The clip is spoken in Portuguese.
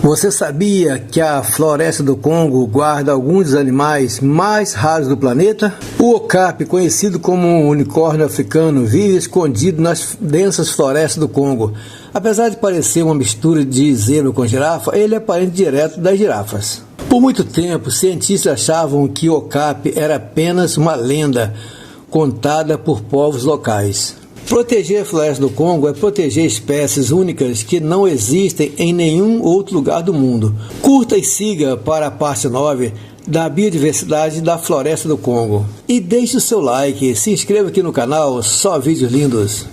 Você sabia que a floresta do Congo guarda alguns dos animais mais raros do planeta? O okapi, conhecido como unicórnio africano, vive escondido nas densas florestas do Congo. Apesar de parecer uma mistura de zebra com girafa, ele é parente direto das girafas. Por muito tempo, cientistas achavam que o okapi era apenas uma lenda contada por povos locais. Proteger a floresta do Congo é proteger espécies únicas que não existem em nenhum outro lugar do mundo. Curta e siga para a parte 9 da biodiversidade da floresta do Congo. E deixe o seu like, se inscreva aqui no canal, só vídeos lindos.